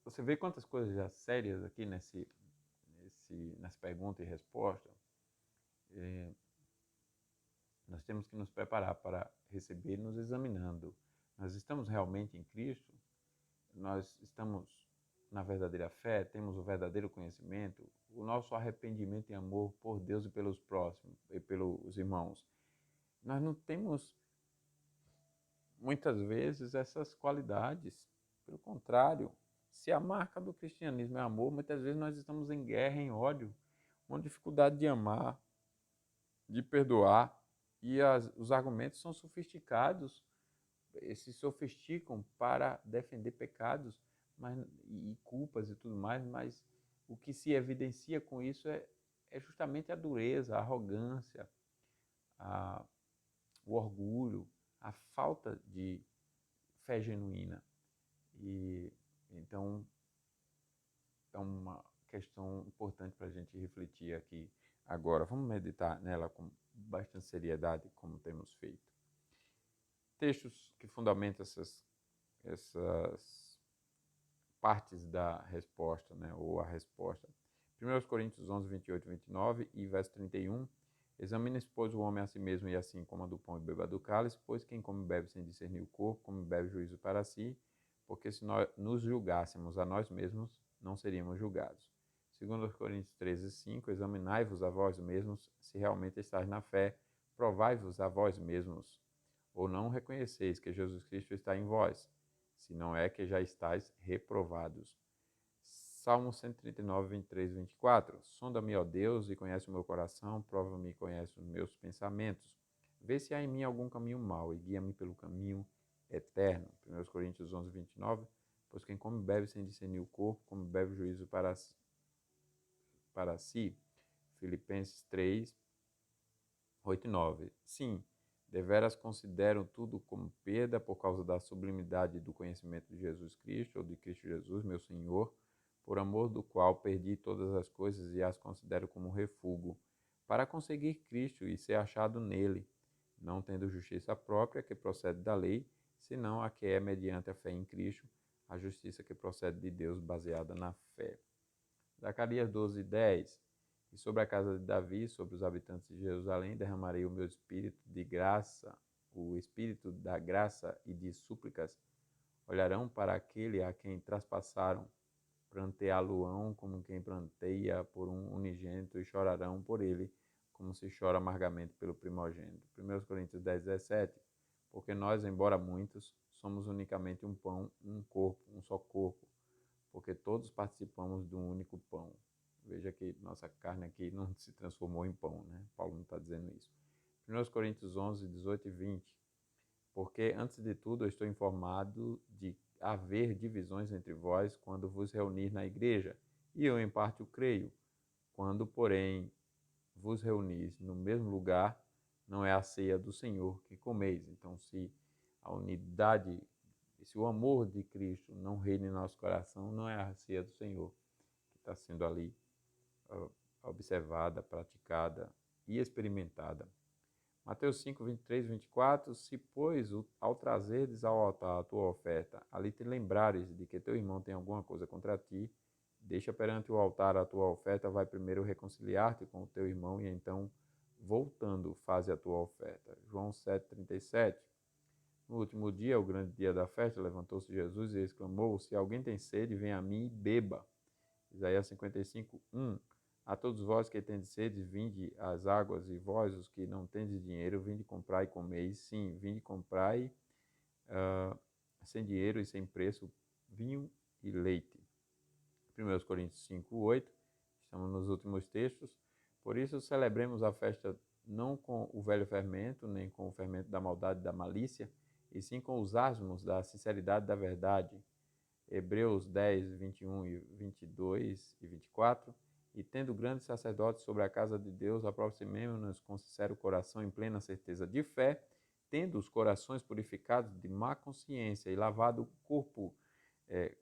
Você vê quantas coisas já sérias aqui nessa pergunta e resposta. Nós temos que nos preparar para receber nos examinando. Nós estamos realmente em Cristo? Nós estamos na verdadeira fé? Temos o verdadeiro conhecimento? O nosso arrependimento e amor por Deus e pelos próximos e pelos irmãos? Nós não temos, muitas vezes, essas qualidades. Pelo contrário, se a marca do cristianismo é amor, muitas vezes nós estamos em guerra, em ódio, uma dificuldade de amar, de perdoar. E os argumentos são sofisticados se sofisticam para defender pecados e culpas e tudo mais, mas o que se evidencia com isso é justamente a dureza, a arrogância, o orgulho, a falta de fé genuína. E então é uma questão importante para a gente refletir aqui agora. Vamos meditar nela com bastante seriedade, como temos feito. Textos que fundamentam essas partes da resposta, né, ou a resposta. 1 Coríntios 11, 28 e 29 e verso 31. Examine-se, pois, o homem a si mesmo, e assim coma do pão e beba do cálice, pois quem come e bebe sem discernir o corpo, come e bebe juízo para si, porque se nós nos julgássemos a nós mesmos, não seríamos julgados. 2 Coríntios 13, 5. Examinai-vos a vós mesmos, se realmente estáis na fé, provai-vos a vós mesmos, ou não reconheceis que Jesus Cristo está em vós, se não é que já estáis reprovados. Salmo 139, 23 e 24. Sonda-me, ó Deus, e conhece o meu coração, prova-me e conhece os meus pensamentos. Vê se há em mim algum caminho mau e guia-me pelo caminho eterno. 1 Coríntios 11, 29. Pois quem come e bebe sem discernir o corpo, come e bebe juízo para si. Filipenses 3, 8 e 9. Sim, deveras considero tudo como perda por causa da sublimidade do conhecimento de Jesus Cristo, ou de Cristo Jesus, meu Senhor, por amor do qual perdi todas as coisas e as considero como refúgio, para conseguir Cristo e ser achado nele, não tendo justiça própria que procede da lei, senão a que é mediante a fé em Cristo, a justiça que procede de Deus baseada na fé. Zacarias 12, 10. E sobre a casa de Davi, sobre os habitantes de Jerusalém, derramarei o meu espírito de graça, o espírito da graça e de súplicas. Olharão para aquele a quem traspassaram, planteá-lo-ão como quem planteia por um unigênito e chorarão por ele, como se chora amargamente pelo primogênito. 1 Coríntios 10, 17. Porque nós, embora muitos, somos unicamente um pão, um corpo, um só corpo, porque todos participamos de um único pão. Veja que nossa carne aqui não se transformou em pão, né? Paulo não está dizendo isso. 1 Coríntios 11, 18 e 20. Porque, antes de tudo, eu estou informado de haver divisões entre vós quando vos reunir na igreja, e eu em parte o creio. Quando, porém, vos reunis no mesmo lugar, não é a ceia do Senhor que comeis. Então, se a unidade, se o amor de Cristo não reina em nosso coração, não é a ceia do Senhor que está sendo ali observada, praticada e experimentada. Mateus 5, 23 e 24. Se, pois, ao trazerdes ao altar a tua oferta, ali te lembrares de que teu irmão tem alguma coisa contra ti, deixa perante o altar a tua oferta, vai primeiro reconciliar-te com o teu irmão e então, voltando, faze a tua oferta. João 7, 37. No último dia, o grande dia da festa, levantou-se Jesus e exclamou: se alguém tem sede, venha a mim e beba. Isaías 55, 1. A todos vós que tendes sede, vinde às águas, e vós, os que não tendes dinheiro, vinde comprai e comeis. Sim, vinde comprai sem dinheiro e sem preço, vinho e leite. 1 Coríntios 5, 8. Estamos nos últimos textos. Por isso, celebremos a festa não com o velho fermento, nem com o fermento da maldade e da malícia, e sim com os asmos da sinceridade e da verdade. Hebreus 10, 21 e 22 e 24. E tendo grandes sacerdotes sobre a casa de Deus, aproximemo-nos com sincero coração, em plena certeza de fé, tendo os corações purificados de má consciência e lavado o corpo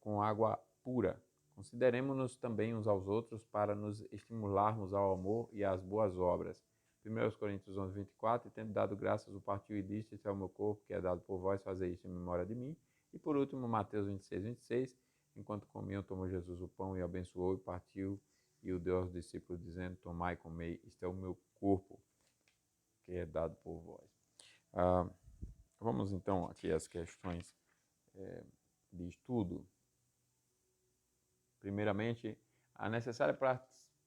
com água pura. Consideremos-nos também uns aos outros para nos estimularmos ao amor e às boas obras. 1 Coríntios 11, 24. E tendo dado graças, o partiu e disse: este é o meu corpo, que é dado por vós, fazei isto em memória de mim. E por último, Mateus 26, 26. Enquanto comiam, tomou Jesus o pão e abençoou e partiu e o deu aos discípulos, dizendo: tomai e comei, isto é o meu corpo, que é dado por vós. Vamos então aqui às questões de estudo. Primeiramente, a necessária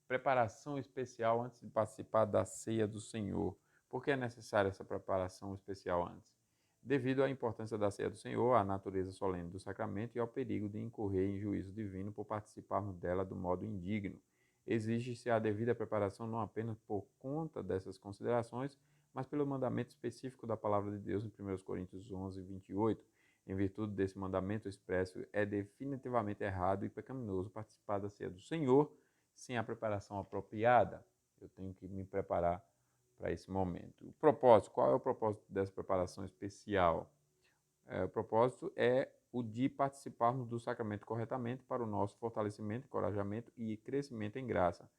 preparação especial antes de participar da ceia do Senhor. Por que é necessária essa preparação especial antes? Devido à importância da ceia do Senhor, à natureza solene do sacramento e ao perigo de incorrer em juízo divino por participarmos dela do modo indigno. Exige-se a devida preparação não apenas por conta dessas considerações, mas pelo mandamento específico da palavra de Deus em 1 Coríntios 11, 28. Em virtude desse mandamento expresso, é definitivamente errado e pecaminoso participar da ceia do Senhor sem a preparação apropriada. Eu tenho que me preparar para esse momento. O propósito, qual é o propósito dessa preparação especial? O propósito é o de participarmos do sacramento corretamente para o nosso fortalecimento, encorajamento e crescimento em graça,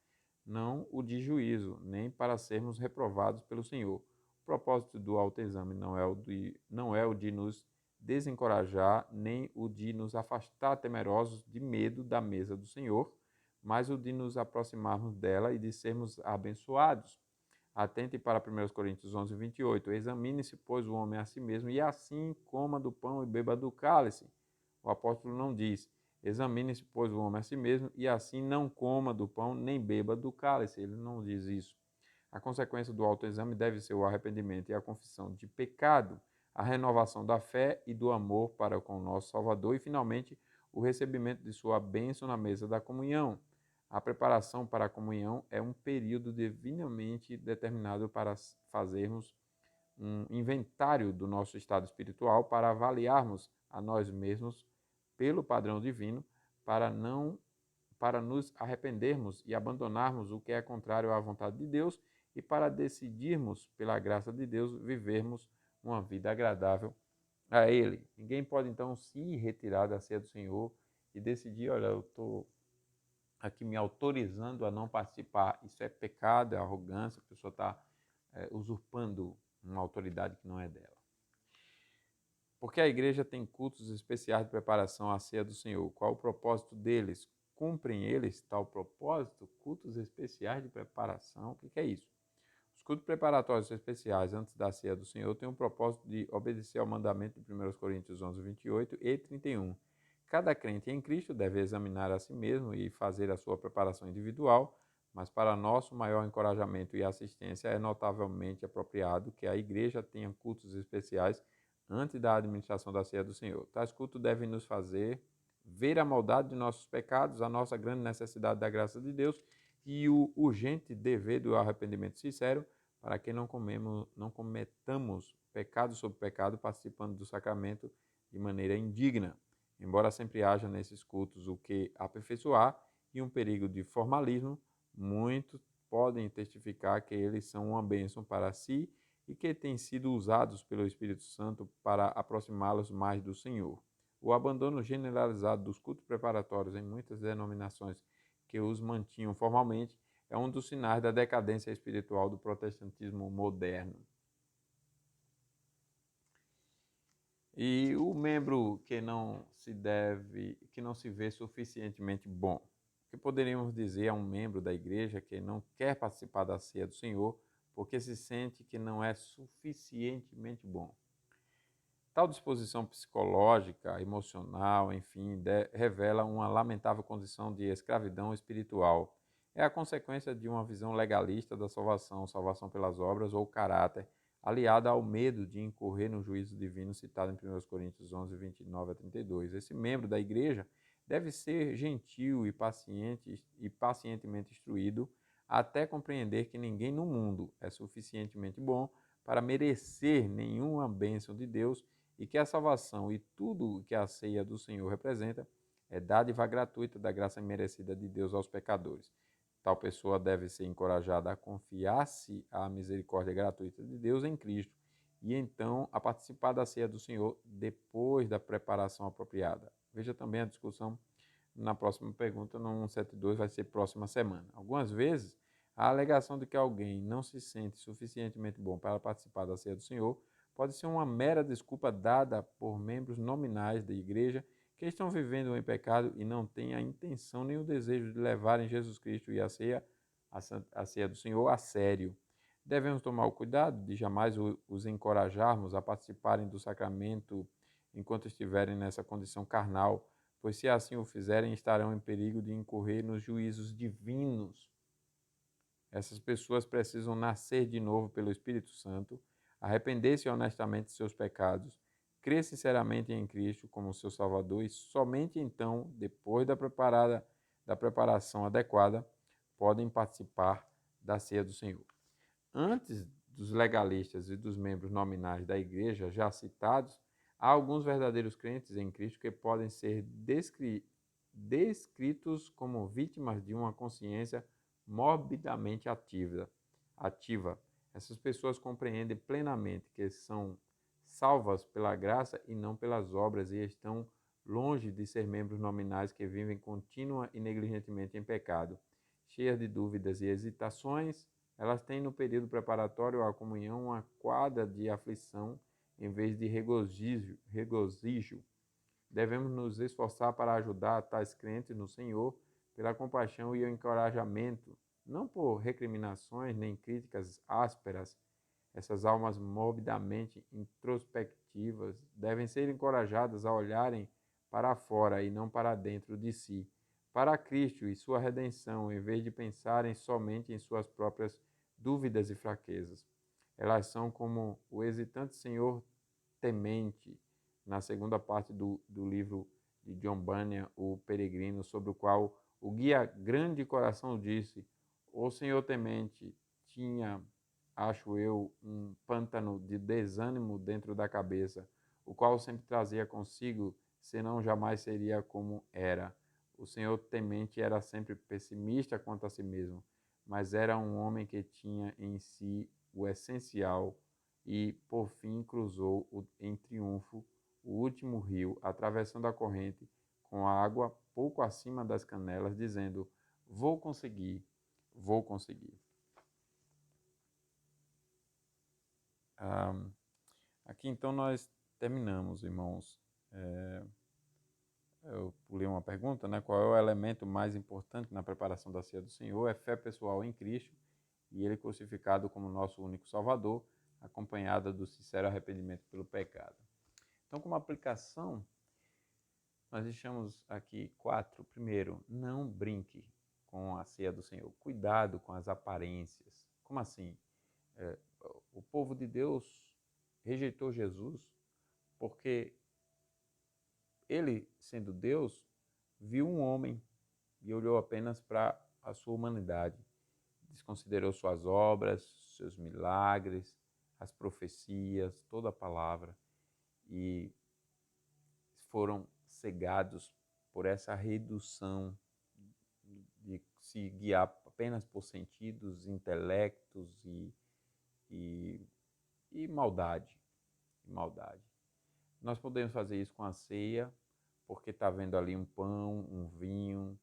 não o de juízo, nem para sermos reprovados pelo Senhor. O propósito do autoexame não é o de nos desencorajar, nem o de nos afastar temerosos de medo da mesa do Senhor, mas o de nos aproximarmos dela e de sermos abençoados. Atente para 1 Coríntios 11, 28. Examine-se, pois, o homem a si mesmo, e assim coma do pão e beba do cálice. O apóstolo não diz, examine-se, pois, o homem a si mesmo, e assim não coma do pão nem beba do cálice. Ele não diz isso. A consequência do autoexame deve ser o arrependimento e a confissão de pecado, a renovação da fé e do amor para com o nosso Salvador e, finalmente, o recebimento de sua bênção na mesa da comunhão. A preparação para a comunhão é um período divinamente determinado para fazermos um inventário do nosso estado espiritual, para avaliarmos a nós mesmos pelo padrão divino, para nos arrependermos e abandonarmos o que é contrário à vontade de Deus e para decidirmos, pela graça de Deus, vivermos uma vida agradável a Ele. Ninguém pode, então, se retirar da ceia do Senhor e decidir, olha, eu estou aqui me autorizando a não participar. Isso é pecado, é arrogância, a pessoa está usurpando uma autoridade que não é dela. Porque a igreja tem cultos especiais de preparação à ceia do Senhor. Qual o propósito deles? Cumprem eles tal propósito? Cultos especiais de preparação, o que é isso? Os cultos preparatórios especiais antes da ceia do Senhor têm o propósito de obedecer ao mandamento de 1 Coríntios 11, 28 e 31. Cada crente em Cristo deve examinar a si mesmo e fazer a sua preparação individual, mas para nosso maior encorajamento e assistência é notavelmente apropriado que a igreja tenha cultos especiais antes da administração da ceia do Senhor. Tais cultos devem nos fazer ver a maldade de nossos pecados, a nossa grande necessidade da graça de Deus e o urgente dever do arrependimento sincero, para que não cometamos pecado sobre pecado, participando do sacramento de maneira indigna. Embora sempre haja nesses cultos o que aperfeiçoar e um perigo de formalismo, muitos podem testificar que eles são uma bênção para si e que têm sido usados pelo Espírito Santo para aproximá-los mais do Senhor. O abandono generalizado dos cultos preparatórios em muitas denominações que os mantinham formalmente é um dos sinais da decadência espiritual do protestantismo moderno. E o membro que não se vê suficientemente bom. O que poderíamos dizer a um membro da igreja que não quer participar da ceia do Senhor porque se sente que não é suficientemente bom? Tal disposição psicológica, emocional, enfim, revela uma lamentável condição de escravidão espiritual. É a consequência de uma visão legalista da salvação pelas obras ou caráter, aliada ao medo de incorrer no juízo divino citado em 1 Coríntios 11, 29 a 32. Esse membro da igreja deve ser gentil e pacientemente instruído até compreender que ninguém no mundo é suficientemente bom para merecer nenhuma bênção de Deus e que a salvação e tudo o que a ceia do Senhor representa é dádiva gratuita da graça merecida de Deus aos pecadores. Tal pessoa deve ser encorajada a confiar-se à misericórdia gratuita de Deus em Cristo e então a participar da ceia do Senhor depois da preparação apropriada. Veja também a discussão na próxima pergunta, no 172, vai ser próxima semana. Algumas vezes, a alegação de que alguém não se sente suficientemente bom para participar da ceia do Senhor pode ser uma mera desculpa dada por membros nominais da igreja que estão vivendo em pecado e não têm a intenção nem o desejo de levarem Jesus Cristo e a ceia do Senhor a sério. Devemos tomar o cuidado de jamais os encorajarmos a participarem do sacramento enquanto estiverem nessa condição carnal, pois se assim o fizerem, estarão em perigo de incorrer nos juízos divinos. Essas pessoas precisam nascer de novo pelo Espírito Santo, arrepender-se honestamente de seus pecados, crer sinceramente em Cristo como seu Salvador e somente então, depois da preparação adequada, podem participar da ceia do Senhor. Antes dos legalistas e dos membros nominais da igreja já citados, há alguns verdadeiros crentes em Cristo que podem ser descritos como vítimas de uma consciência morbidamente ativa. Essas pessoas compreendem plenamente que são salvas pela graça e não pelas obras e estão longe de ser membros nominais que vivem contínua e negligentemente em pecado. Cheias de dúvidas e hesitações, elas têm no período preparatório à comunhão uma quadra de aflição em vez de regozijo. Devemos nos esforçar para ajudar tais crentes no Senhor pela compaixão e o encorajamento, não por recriminações nem críticas ásperas. Essas almas morbidamente introspectivas devem ser encorajadas a olharem para fora e não para dentro de si, para Cristo e sua redenção, em vez de pensarem somente em suas próprias dúvidas e fraquezas. Elas são como o hesitante senhor temente, na segunda parte do livro de John Bunyan, O Peregrino, sobre o qual o guia grande coração disse: o senhor temente tinha, acho eu, um pântano de desânimo dentro da cabeça, o qual sempre trazia consigo, senão jamais seria como era. O senhor temente era sempre pessimista quanto a si mesmo, mas era um homem que tinha em si o essencial e, por fim, cruzou em triunfo o último rio, atravessando a corrente com a água pouco acima das canelas, dizendo: vou conseguir, vou conseguir. Aqui então nós terminamos, irmãos. Eu pulei uma pergunta, né? Qual é o elemento mais importante na preparação da ceia do Senhor? É fé pessoal em Cristo e Ele crucificado como nosso único Salvador, acompanhada do sincero arrependimento pelo pecado. Então, como aplicação, nós deixamos aqui 4. Primeiro, não brinque com a ceia do Senhor. Cuidado com as aparências. Como assim? O povo de Deus rejeitou Jesus porque ele, sendo Deus, viu um homem e olhou apenas para a sua humanidade. Desconsiderou suas obras, seus milagres, as profecias, toda a palavra, e foram cegados por essa redução de se guiar apenas por sentidos, intelectos e maldade. Nós podemos fazer isso com a ceia, porque está vendo ali um pão, um vinho,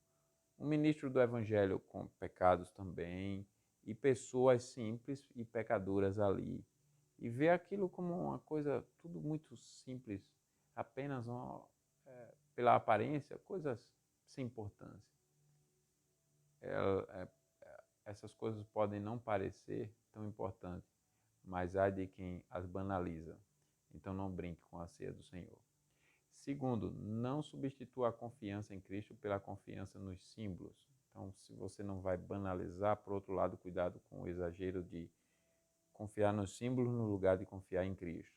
um ministro do evangelho com pecados também, e pessoas simples e pecadoras ali. E ver aquilo como uma coisa tudo muito simples, apenas pela aparência, coisas sem importância. Essas coisas podem não parecer tão importantes, mas há de quem as banaliza. Então não brinque com a ceia do Senhor. Segundo, não substitua a confiança em Cristo pela confiança nos símbolos. Então, se você não vai banalizar, por outro lado, cuidado com o exagero de confiar nos símbolos no lugar de confiar em Cristo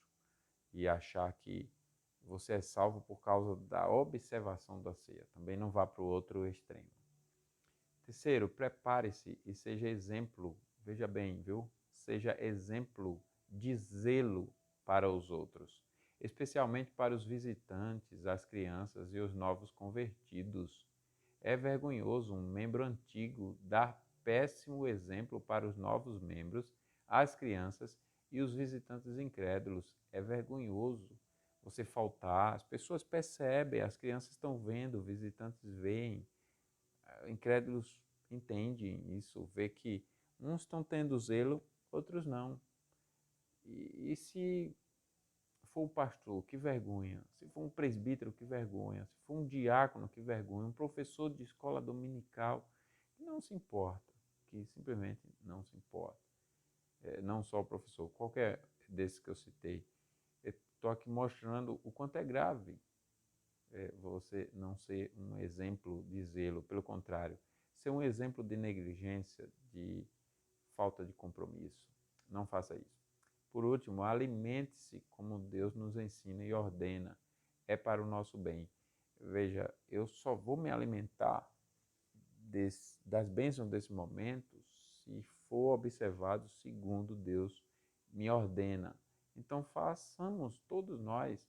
e achar que você é salvo por causa da observação da ceia. Também não vá para o outro extremo. Terceiro, prepare-se e seja exemplo, veja bem, viu? Seja exemplo de zelo para os outros, especialmente para os visitantes, as crianças e os novos convertidos. É vergonhoso um membro antigo dar péssimo exemplo para os novos membros, as crianças e os visitantes incrédulos. É vergonhoso você faltar, as pessoas percebem, as crianças estão vendo, visitantes veem, incrédulos entendem isso, vê que uns estão tendo zelo, outros não. E se for um pastor, que vergonha. Se for um presbítero, que vergonha. Se for um diácono, que vergonha. Um professor de escola dominical, não se importa, que simplesmente não se importa. Não só o professor, qualquer desses que eu citei. Estou aqui mostrando o quanto é grave você não ser um exemplo de zelo, pelo contrário, ser um exemplo de negligência, de falta de compromisso. Não faça isso. Por último, alimente-se como Deus nos ensina e ordena. É para o nosso bem. Veja, eu só vou me alimentar das bênçãos desse momento se for observado segundo Deus me ordena. Então façamos todos nós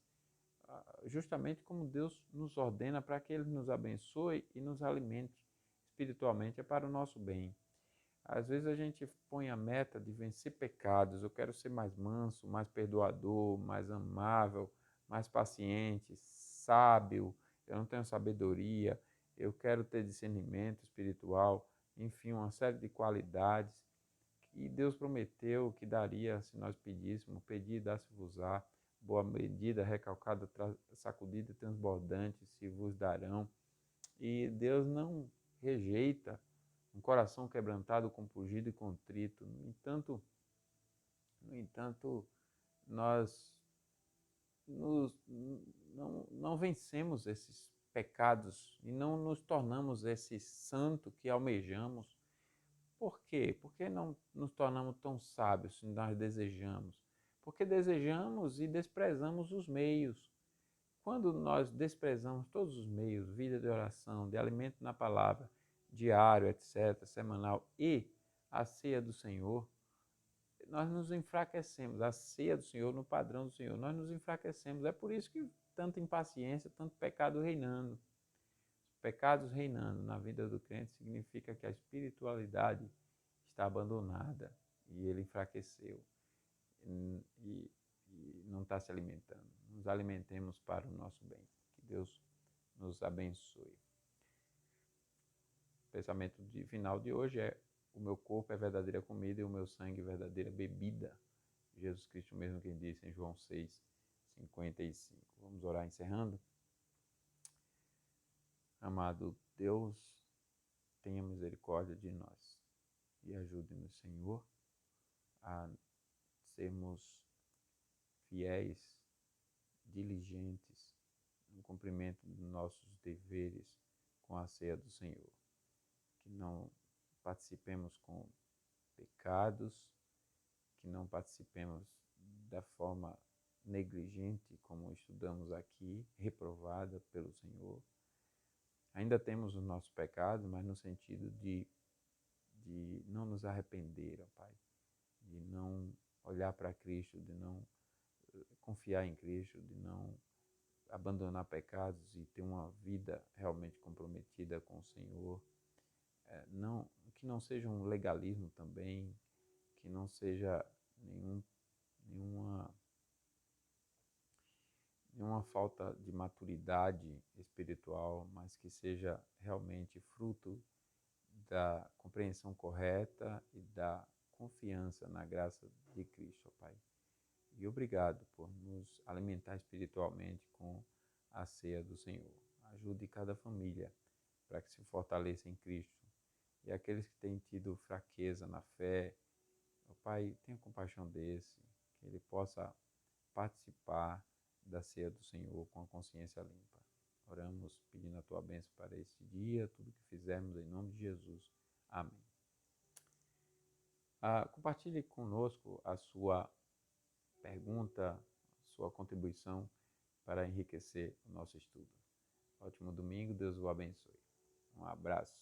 justamente como Deus nos ordena, para que Ele nos abençoe e nos alimente espiritualmente, é para o nosso bem. Às vezes a gente põe a meta de vencer pecados. Eu quero ser mais manso, mais perdoador, mais amável, mais paciente, sábio. Eu não tenho sabedoria. Eu quero ter discernimento espiritual. Enfim, uma série de qualidades que Deus prometeu que daria se nós pedíssemos. Pedi, dá-se-vos-á. Boa medida, recalcada, sacudida, transbordante, se vos darão. E Deus não rejeita um coração quebrantado, compungido e contrito. No entanto, nós não vencemos esses pecados e não nos tornamos esse santo que almejamos. Por quê? Porque não nos tornamos tão sábios se nós desejamos? Porque desejamos e desprezamos os meios. Quando nós desprezamos todos os meios, vida de oração, de alimento na palavra, diário, etc., semanal, e a ceia do Senhor, nós nos enfraquecemos. A ceia do Senhor, no padrão do Senhor, nós nos enfraquecemos. É por isso que tanta impaciência, tanto pecado reinando. Pecados reinando na vida do crente significa que a espiritualidade está abandonada e ele enfraqueceu e não está se alimentando. Nos alimentemos para o nosso bem. Que Deus nos abençoe. O pensamento final de hoje é: o meu corpo é verdadeira comida e o meu sangue verdadeira bebida. Jesus Cristo mesmo quem disse em João 6:55. Vamos orar encerrando? Amado Deus, tenha misericórdia de nós e ajude-nos, Senhor, a sermos fiéis, diligentes no cumprimento dos nossos deveres com a ceia do Senhor. Que não participemos com pecados, que não participemos da forma negligente, como estudamos aqui, reprovada pelo Senhor. Ainda temos os nossos pecados, mas no sentido de não nos arrepender, ó Pai, de não olhar para Cristo, de não confiar em Cristo, de não abandonar pecados e ter uma vida realmente comprometida com o Senhor. Que não seja um legalismo também, que não seja nenhuma falta de maturidade espiritual, mas que seja realmente fruto da compreensão correta e da confiança na graça de Cristo, Pai. E obrigado por nos alimentar espiritualmente com a ceia do Senhor. Ajude cada família para que se fortaleça em Cristo. E aqueles que têm tido fraqueza na fé, Pai, tenha compaixão desse, que ele possa participar da ceia do Senhor com a consciência limpa. Oramos pedindo a tua bênção para este dia, tudo que fizermos em nome de Jesus. Amém. Compartilhe conosco a sua pergunta, sua contribuição para enriquecer o nosso estudo. Ótimo domingo, Deus o abençoe. Um abraço.